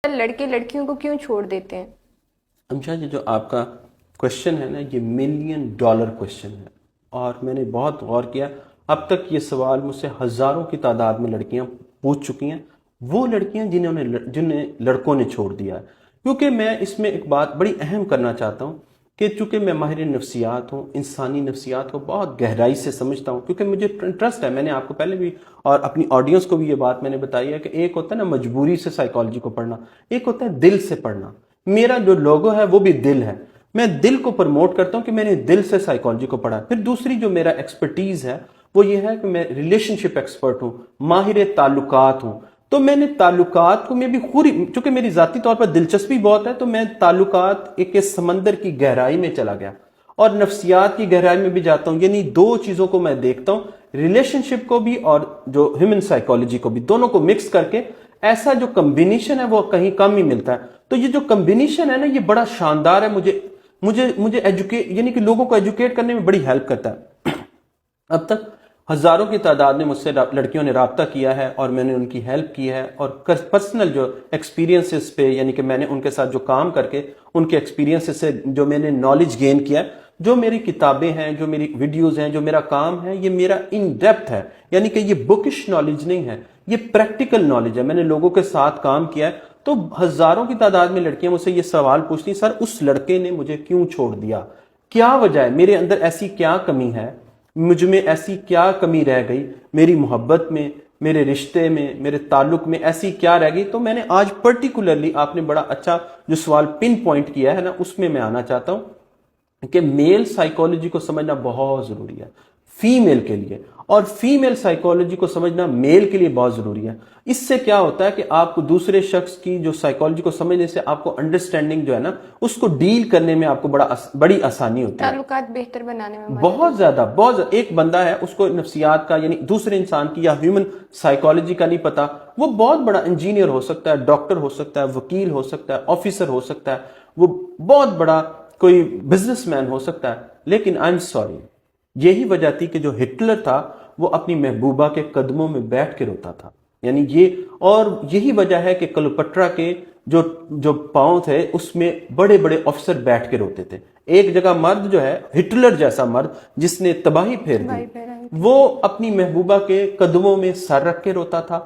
لڑکے لڑکیوں کو کیوں چھوڑ دیتے ہیں؟ امشا جی، جو آپ کا کوشچن ہے نا، یہ $1,000,000 کوشچن ہے، اور میں نے بہت غور کیا۔ اب تک یہ سوال مجھ سے ہزاروں کی تعداد میں لڑکیاں پوچھ چکی ہیں، وہ لڑکیاں جنہیں لڑکوں نے چھوڑ دیا ہے۔ کیونکہ میں اس میں ایک بات بڑی اہم کرنا چاہتا ہوں کہ چونکہ میں ماہر نفسیات ہوں، انسانی نفسیات کو بہت گہرائی سے سمجھتا ہوں، کیونکہ مجھے انٹرسٹ ہے۔ میں نے آپ کو پہلے بھی اور اپنی آڈینس کو بھی یہ بات میں نے بتائی ہے کہ ایک ہوتا ہے نا مجبوری سے سائیکالوجی کو پڑھنا، ایک ہوتا ہے دل سے پڑھنا۔ میرا جو لوگو ہے وہ بھی دل ہے، میں دل کو پروموٹ کرتا ہوں کہ میں نے دل سے سائیکالوجی کو پڑھا۔ پھر دوسری جو میرا ایکسپرٹیز ہے وہ یہ ہے کہ میں ریلیشن شپ ایکسپرٹ ہوں، ماہر تعلقات ہوں۔ تو میں نے تعلقات کو میں بھی چونکہ میری ذاتی طور پر دلچسپی بہت ہے، تو میں تعلقات کے سمندر کی گہرائی میں چلا گیا اور نفسیات کی گہرائی میں بھی جاتا ہوں۔ یعنی دو چیزوں کو میں دیکھتا ہوں، ریلیشن شپ کو بھی اور جو ہیومن سائیکالوجی کو بھی، دونوں کو مکس کر کے ایسا جو کمبینیشن ہے وہ کہیں کم ہی ملتا ہے۔ تو یہ جو کمبینیشن ہے نا، یہ بڑا شاندار ہے، مجھے یعنی کہ لوگوں کو ایجوکیٹ کرنے میں بڑی ہیلپ کرتا ہے۔ اب تک ہزاروں کی تعداد میں مجھ سے لڑکیوں نے رابطہ کیا ہے اور میں نے ان کی ہیلپ کی ہے، اور پرسنل جو ایکسپیرینسز پہ، یعنی کہ میں نے ان کے ساتھ جو کام کر کے ان کے ایکسپیرینسز سے جو میں نے نالج گین کیا ہے، جو میری کتابیں ہیں، جو میری ویڈیوز ہیں، جو میرا کام ہے، یہ میرا ان ڈیپتھ ہے۔ یعنی کہ یہ بکش نالج نہیں ہے، یہ پریکٹیکل نالج ہے۔ میں نے لوگوں کے ساتھ کام کیا ہے، تو ہزاروں کی تعداد میں لڑکیاں مجھ سے یہ سوال پوچھتی، سر اس لڑکے نے مجھے کیوں چھوڑ دیا؟ کیا وجہ ہے؟ میرے اندر ایسی کیا کمی ہے؟ مجھ میں ایسی کیا کمی رہ گئی؟ میری محبت میں، میرے رشتے میں، میرے تعلق میں ایسی کیا رہ گئی؟ تو میں نے آج پرٹیکولرلی، آپ نے بڑا اچھا جو سوال پن پوائنٹ کیا ہے نا، اس میں آنا چاہتا ہوں کہ میل سائیکالوجی کو سمجھنا بہت ضروری ہے فیمیل کے لیے، اور فیمیل سائیکالوجی کو سمجھنا میل کے لیے بہت ضروری ہے۔ اس سے کیا ہوتا ہے کہ آپ کو دوسرے شخص کی جو سائیکالوجی کو سمجھنے سے آپ کو انڈرسٹینڈنگ جو ہے نا، اس کو ڈیل کرنے میں آپ کو بڑی آسانی ہوتی ہے، تعلقات بہتر بنانے میں بہت زیادہ۔ ایک بندہ ہے، اس کو نفسیات کا یعنی دوسرے انسان کی یا ہیومن سائیکالوجی کا نہیں پتا، وہ بہت بڑا انجینئر ہو سکتا ہے، ڈاکٹر ہو سکتا ہے، وکیل ہو سکتا ہے، آفیسر ہو سکتا ہے، وہ بہت بڑا کوئی بزنس مین ہو سکتا ہے، لیکن آئی ایم سوری، یہی وجہ تھی کہ جو ہٹلر تھا وہ اپنی محبوبہ کے قدموں میں بیٹھ کے روتا تھا۔ یعنی اور یہی وجہ ہے کہ کلوپٹرا کے جو پاؤں تھے اس میں بڑے بڑے افسر بیٹھ کے روتے تھے۔ ایک جگہ مرد جو ہے، ہٹلر جیسا مرد جس نے تباہی پھیر دی، وہ اپنی محبوبہ کے قدموں میں سر رکھ کے روتا تھا،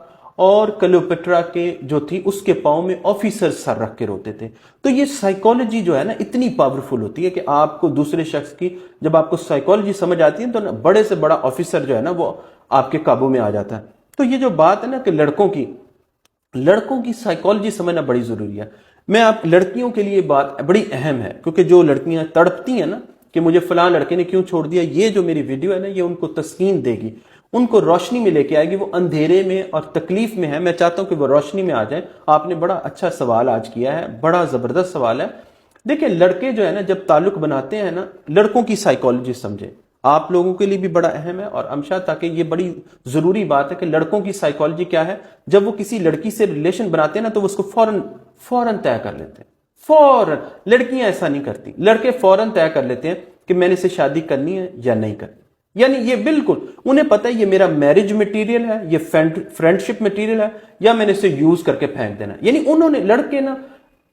اور کلیوپٹرا کے جو تھی اس کے پاؤں میں آفیسر سر رکھ کے روتے تھے۔ تو یہ سائیکالوجی جو ہے نا، اتنی پاورفل ہوتی ہے کہ آپ کو دوسرے شخص کی جب آپ کو سائیکالوجی سمجھ آتی ہے تو بڑے سے بڑا آفیسر جو ہے نا وہ آپ کے قابو میں آ جاتا ہے۔ تو یہ جو بات ہے نا کہ لڑکوں کی سائیکالوجی سمجھنا بڑی ضروری ہے۔ میں آپ لڑکیوں کے لیے بات بڑی اہم ہے، کیونکہ جو لڑکیاں تڑپتی ہیں نا کہ مجھے فلاں لڑکے نے کیوں چھوڑ دیا، یہ جو میری ویڈیو ہے نا، یہ ان کو تسکین دے گی، ان کو روشنی میں لے کے آئے گی۔ وہ اندھیرے میں اور تکلیف میں ہے، میں چاہتا ہوں کہ وہ روشنی میں آ جائیں۔ آپ نے بڑا اچھا سوال آج کیا ہے، بڑا زبردست سوال ہے۔ دیکھیں، لڑکے جو ہے نا جب تعلق بناتے ہیں نا، لڑکوں کی سائیکالوجی سمجھیں، آپ لوگوں کے لیے بھی بڑا اہم ہے، اور امشا تاکہ یہ بڑی ضروری بات ہے کہ لڑکوں کی سائیکالوجی کیا ہے۔ جب وہ کسی لڑکی سے ریلیشن بناتے ہیں نا، تو وہ اس کو فوراً طے کر لیتے ہیں، فوراً۔ لڑکیاں ایسا نہیں کرتی، لڑکے فوراً طے کر لیتے ہیں کہ میں نے اسے شادی کرنی ہے یا نہیں کرنی۔ یعنی یہ بالکل انہیں پتہ ہے یہ میرا میرج مٹیریل ہے، یہ فرینڈشپ مٹیریل ہے، یا میں نے اسے یوز کر کے پھینک دینا۔ یعنی انہوں نے، لڑکے نا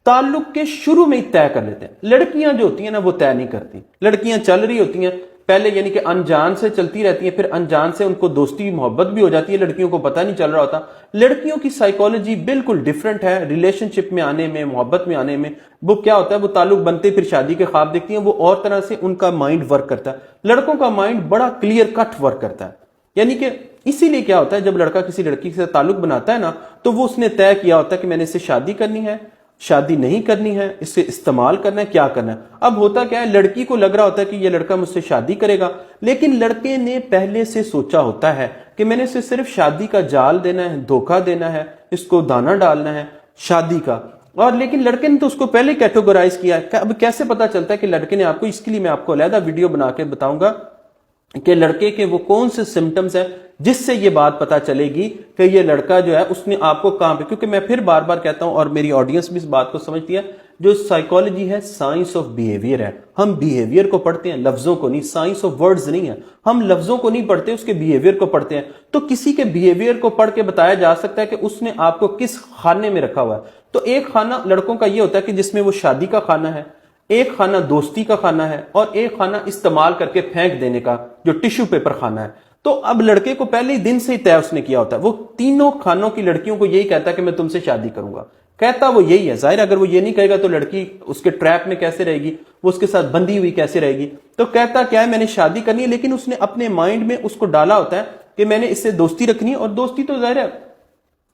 تعلق کے شروع میں ہی طے کر لیتے ہیں۔ لڑکیاں جو ہوتی ہیں نا وہ طے نہیں کرتی، لڑکیاں چل رہی ہوتی ہیں پہلے، یعنی کہ انجان سے چلتی رہتی ہیں، پھر انجان سے ان کو دوستی محبت بھی ہو جاتی ہے، لڑکیوں کو پتہ نہیں چل رہا ہوتا۔ لڑکیوں کی سائیکالوجی بالکل ڈیفرنٹ ہے۔ ریلیشن شپ میں آنے میں، محبت میں آنے میں، وہ کیا ہوتا ہے، وہ تعلق بنتے پھر شادی کے خواب دیکھتی ہیں، وہ اور طرح سے ان کا مائنڈ ورک کرتا ہے۔ لڑکوں کا مائنڈ بڑا کلیئر کٹ ورک کرتا ہے۔ یعنی کہ اسی لیے کیا ہوتا ہے، جب لڑکا کسی لڑکی سے تعلق بناتا ہے نا، تو وہ اس نے طے کیا ہوتا ہے کہ میں نے اسے شادی کرنی ہے، شادی نہیں کرنی ہے، اس سے استعمال کرنا ہے، کیا کرنا ہے۔ اب ہوتا کیا ہے، لڑکی کو لگ رہا ہوتا ہے کہ یہ لڑکا مجھ سے شادی کرے گا، لیکن لڑکے نے پہلے سے سوچا ہوتا ہے کہ میں نے اسے صرف شادی کا جال دینا ہے، دھوکہ دینا ہے، اس کو دانا ڈالنا ہے شادی کا۔ اور لیکن لڑکے نے تو اس کو پہلے کیٹیگورائز کیا ہے۔ اب کیسے پتا چلتا ہے کہ لڑکے نے آپ کو، اس کے لیے میں آپ کو علیحدہ ویڈیو بنا کے بتاؤں گا کہ لڑکے کے وہ کون سے سمٹمز ہیں جس سے یہ بات پتا چلے گی کہ یہ لڑکا جو ہے اس نے آپ کو کہاں پہ، کیونکہ میں پھر بار بار کہتا ہوں اور میری آڈینس بھی اس بات کو سمجھتی ہے، جو سائیکالوجی ہے سائنس آف بیہیویئر ہے۔ ہم بیہیویئر کو پڑھتے ہیں، لفظوں کو نہیں، سائنس آف ورڈز نہیں ہے۔ ہم لفظوں کو نہیں پڑھتے، اس کے بیہیویئر کو پڑھتے ہیں۔ تو کسی کے بیہیویئر کو پڑھ کے بتایا جا سکتا ہے کہ اس نے آپ کو کس خانے میں رکھا ہوا ہے۔ تو ایک خانہ لڑکوں کا یہ ہوتا ہے کہ جس میں وہ شادی کا خانہ ہے، ایک خانہ دوستی کا خانہ ہے، اور ایک خانہ استعمال کر کے پھینک دینے کا جو ٹیشو پیپر خانہ ہے. تو اب لڑکے کو پہلے ہی دن سے ہی طے اس نے کیا ہوتا ہے، وہ تینوں خانوں کی لڑکیوں کو یہی کہتا ہے کہ میں تم سے شادی کروں گا. کہتا وہ یہی ہے. ظاہر اگر وہ یہ نہیں کہے گا تو لڑکی اس کے ٹریپ میں کیسے رہے گی، وہ اس کے ساتھ بندھی ہوئی کیسے رہے گی. تو کہتا کیا ہے، میں نے شادی کرنی ہے، لیکن اس نے اپنے مائنڈ میں اس کو ڈالا ہوتا ہے کہ میں نے اس سے دوستی رکھنی ہے. اور دوستی تو ظاہر ہے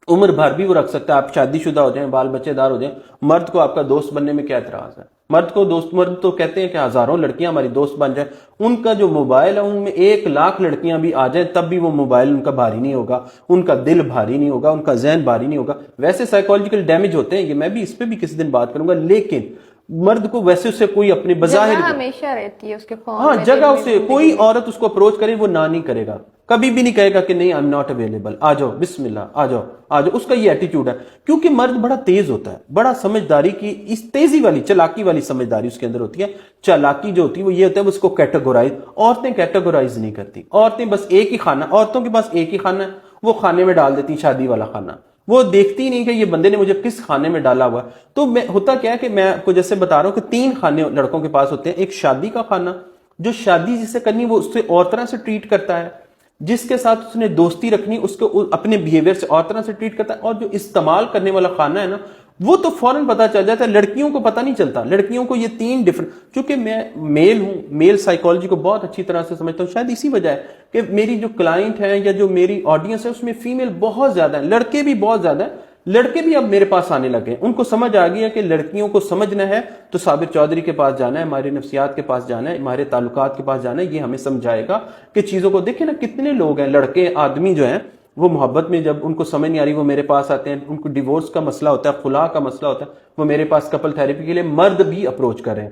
عمر بھر بھی وہ رکھ سکتا ہے. آپ شادی شدہ ہو جائیں، بال بچے دار ہو جائیں، مرد کو آپ کا دوست بننے میں کیا اعتراض ہے؟ مرد کو دوست، مرد تو کہتے ہیں کہ ہزاروں لڑکیاں ہماری دوست بن جائیں، ان کا جو موبائل ہے ان میں 1,00,000 لڑکیاں بھی آ جائیں تب بھی وہ موبائل ان کا بھاری نہیں ہوگا، ان کا دل بھاری نہیں ہوگا، ان کا ذہن بھاری نہیں ہوگا. ویسے سائیکولوجیکل ڈیمیج ہوتے ہیں، یہ میں بھی اس پہ بھی کسی دن بات کروں گا، لیکن مرد کو ویسے اسے کوئی اپنے بظاہر جگہ ہمیشہ رہتی ہے اس کے فون ہاں میں، جگہ دل میں، اسے کوئی عورت اس کو اپروچ کرے وہ نہ نہیں کرے گا، کبھی بھی نہیں کہے گا کہ نہیں آئی ایم ناٹ اویلیبل، آ جاؤ بسم اللہ آ جاؤ آ جاؤ. اس کا یہ ایٹیٹیوڈ ہے کیونکہ مرد بڑا تیز ہوتا ہے، بڑا سمجھداری کی اس تیزی والی چالاکی والی سمجھداری اس کے اندر ہوتی ہے. چالاکی جو ہوتی ہے وہ یہ ہوتا ہے اس کو کیٹیگورائز، عورتیں کیٹیگورائز نہیں کرتی. عورتیں بس ایک ہی خانہ، عورتوں کے پاس ایک ہی خانہ ہے، وہ خانے میں ڈال دیتی شادی والا خانہ. وہ دیکھتی نہیں کہ یہ بندے نے مجھے کس خانے میں ڈالا ہوا ہے. تو ہوتا کیا ہے کہ میں آپ کو جیسے بتا رہا ہوں کہ 3 خانے لڑکوں کے پاس ہوتے ہیں. ایک شادی کا خانہ، جو شادی جسے کرنی وہ اس سے اور طرح سے ٹریٹ کرتا ہے، جس کے ساتھ اس نے دوستی رکھنی اس کو اپنے بیہیویئر سے اور طرح سے ٹریٹ کرتا ہے. اور جو استعمال کرنے والا خانہ ہے نا، وہ تو فوراً پتا چل جاتا ہے. لڑکیوں کو پتا نہیں چلتا، لڑکیوں کو یہ 3 ڈفرنٹ، چونکہ میں میل ہوں، میل سائیکالوجی کو بہت اچھی طرح سے سمجھتا ہوں. شاید اسی وجہ ہے کہ میری جو کلائنٹ ہے یا جو میری آڈینس ہے اس میں فیمیل بہت زیادہ ہیں، لڑکے بھی بہت زیادہ ہیں. لڑکے بھی اب میرے پاس آنے لگے، ان کو سمجھ آ گئی ہے کہ لڑکیوں کو سمجھنا ہے تو صابر چودھری کے پاس جانا ہے، ہمارے نفسیات کے پاس جانا ہے، ہمارے تعلقات کے پاس جانا ہے. یہ ہمیں سمجھائے گا کہ چیزوں کو دیکھیں نا. کتنے لوگ ہیں لڑکے آدمی جو ہیں وہ محبت میں جب ان کو سمجھ نہیں آ رہی وہ میرے پاس آتے ہیں. ان کو ڈیورس کا مسئلہ ہوتا ہے، خلا کا مسئلہ ہوتا ہے، وہ میرے پاس کپل تھیراپی کے لیے مرد بھی اپروچ کر رہے ہیں.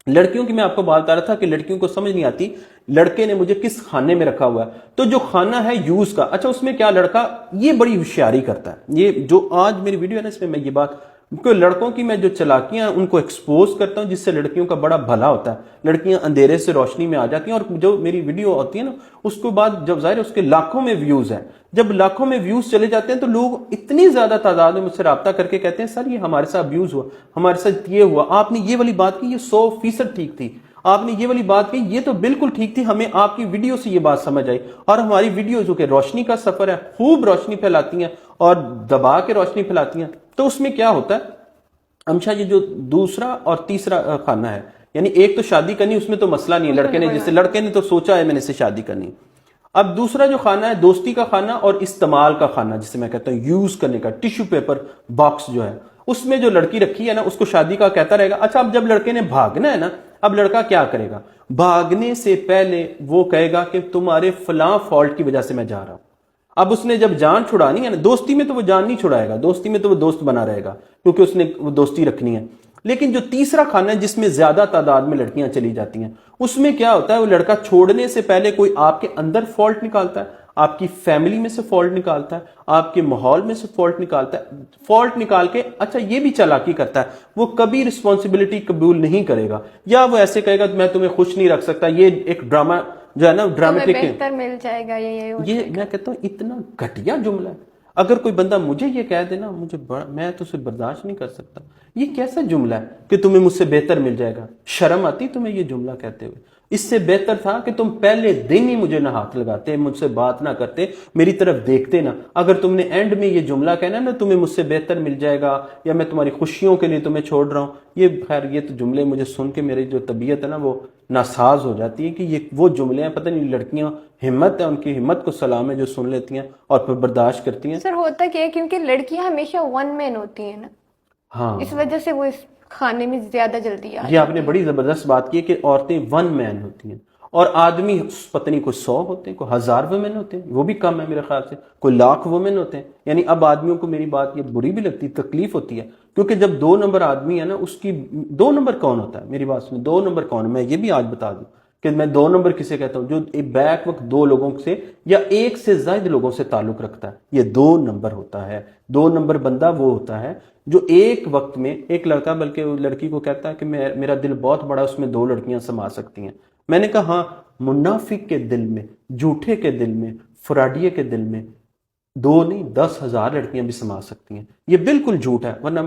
لڑکیوں کی میں آپ کو بات بتا رہا تھا کہ لڑکیوں کو سمجھ نہیں آتی لڑکے نے مجھے کس خانے میں رکھا ہوا ہے. تو جو خانہ ہے یوز کا، اچھا اس میں کیا لڑکا یہ بڑی ہوشیاری کرتا ہے. یہ جو آج میری ویڈیو ہے نا اس میں یہ بات کہ لڑکوں کی میں جو چلاکیاں ان کو ایکسپوز کرتا ہوں جس سے لڑکیوں کا بڑا بھلا ہوتا ہے. لڑکیاں اندھیرے سے روشنی میں آ جاتی ہیں. اور جو میری ویڈیو ہوتی ہے نا اس کے بعد جب ظاہر اس کے لاکھوں میں ویوز ہیں، جب لاکھوں میں ویوز چلے جاتے ہیں تو لوگ اتنی زیادہ تعداد میں مجھ سے رابطہ کر کے کہتے ہیں سر یہ ہمارے ساتھ ابیوز ہوا، ہمارے ساتھ یہ ہوا، آپ نے یہ والی بات کی، یہ 100% ٹھیک تھی، آپ نے یہ والی بات کی، یہ تو بالکل ٹھیک تھی، ہمیں آپ کی ویڈیو سے یہ بات سمجھ آئی. اور ہماری ویڈیو جو کہ روشنی کا سفر ہے، خوب روشنی پھیلاتی ہیں اور دبا کے روشنی پھیلاتی ہیں. تو اس میں کیا ہوتا ہے امشا، یہ جو دوسرا اور تیسرا خانہ ہے، یعنی ایک تو شادی کرنی، اس میں تو مسئلہ نہیں ہے، لڑکے نے جیسے لڑکے نے تو سوچا ہے میں نے اسے شادی کرنی. اب دوسرا جو خانہ ہے دوستی کا خانہ اور استعمال کا خانہ، جسے میں کہتا ہوں یوز کرنے کا ٹیشو پیپر باکس جو ہے، اس میں جو لڑکی رکھی ہے نا اس کو شادی کا کہتا رہے گا. اچھا اب جب لڑکے نے بھاگنا ہے نا، اب لڑکا کیا کرے گا؟ بھاگنے سے پہلے وہ کہے گا کہ تمہارے فلاں فالٹ کی وجہ سے میں جا رہا ہوں. اب اس نے جب جان چھڑانی ہے نا، دوستی میں تو وہ جان نہیں چھڑائے گا، دوستی میں تو وہ دوست بنا رہے گا کیونکہ اس نے وہ دوستی رکھنی ہے. لیکن جو تیسرا خانہ ہے جس میں زیادہ تعداد میں لڑکیاں چلی جاتی ہیں، اس میں کیا ہوتا ہے وہ لڑکا چھوڑنے سے پہلے کوئی آپ کے اندر فالٹ نکالتا ہے، آپ کی فیملی میں سے فالٹ نکالتا ہے، آپ کے ماحول میں سے فالٹ نکالتا ہے. فالٹ نکال کے اچھا یہ بھی چالاکی کرتا ہے، وہ کبھی رسپانسبلٹی قبول نہیں کرے گا، یا وہ ایسے کہے گا میں تمہیں خوش نہیں رکھ سکتا. یہ ایک ڈرامہ جو ہے نا ڈرامیٹک ہے، بہتر مل جائے گا. یہ میں کہتا ہوں اتنا گھٹیا جملہ ہے. اگر کوئی بندہ مجھے یہ کہہ دے نا میں تو اسے برداشت نہیں کر سکتا. یہ کیسا جملہ ہے کہ تمہیں مجھ سے بہتر مل جائے گا؟ شرم آتی تمہیں یہ جملہ کہتے ہوئے؟ اس سے بہتر تھا کہ تم پہلے دن ہی مجھے نہ ہاتھ لگاتے، مجھ سے بات نہ کرتے، میری طرف دیکھتے نہ. اگر تم نے اینڈ میں یہ جملہ کہنا نا تمہیں مجھ سے بہتر مل جائے گا یا میں تمہاری خوشیوں کے لیے تمہیں چھوڑ رہا ہوں، یہ خیر یہ تو جملے مجھے سن کے میری جو طبیعت ہے نا وہ ناساز ہو جاتی ہے کہ یہ وہ جملے ہیں. پتہ نہیں لڑکیاں ہمت ہے ان کی، ہمت کو سلام ہے جو سن لیتی ہیں اور پھر برداشت کرتی ہیں. سر ہوتا کیا ہے کیونکہ لڑکیاں ہمیشہ ون مین ہوتی ہیں نا، ہاں اس وجہ سے وہ اس خانے میں زیادہ جلدی آ یہ آپ نے بڑی زبردست بات کی کہ عورتیں 1 مین ہوتی ہیں اور آدمی پتہ نہیں کوئی 100 ہوتے ہیں، کوئی 1000 وومن ہوتے ہیں، وہ بھی کم ہے میرے خیال سے، کوئی 1,00,000 وومن ہوتے ہیں. یعنی اب آدمیوں کو میری بات یہ بری بھی لگتی، تکلیف ہوتی ہے کیونکہ جب 2 نمبر آدمی ہے نا اس کی 2 نمبر کون ہوتا ہے؟ میری بات سنیں 2 نمبر کون ہے؟ میں یہ بھی آج بتا دوں کہ میں 2 نمبر کسے کہتا ہوں؟ جو بیک وقت 2 لوگوں سے یا 1 سے زائد لوگوں سے تعلق رکھتا ہے، یہ 2 نمبر ہوتا ہے. 2 نمبر بندہ وہ ہوتا ہے جو ایک وقت میں ایک لڑکا بلکہ لڑکی کو کہتا ہے کہ میرا دل بہت بڑا، اس میں 2 لڑکیاں سما سکتی ہیں. میں نے کہا ہاں، منافق کے دل میں، جھوٹے کے دل میں، فراڈیے کے دل میں 2 نہیں 10,000 لڑکیاں بھی سما سکتی ہیں. یہ بالکل جھوٹ ہے. ورنہ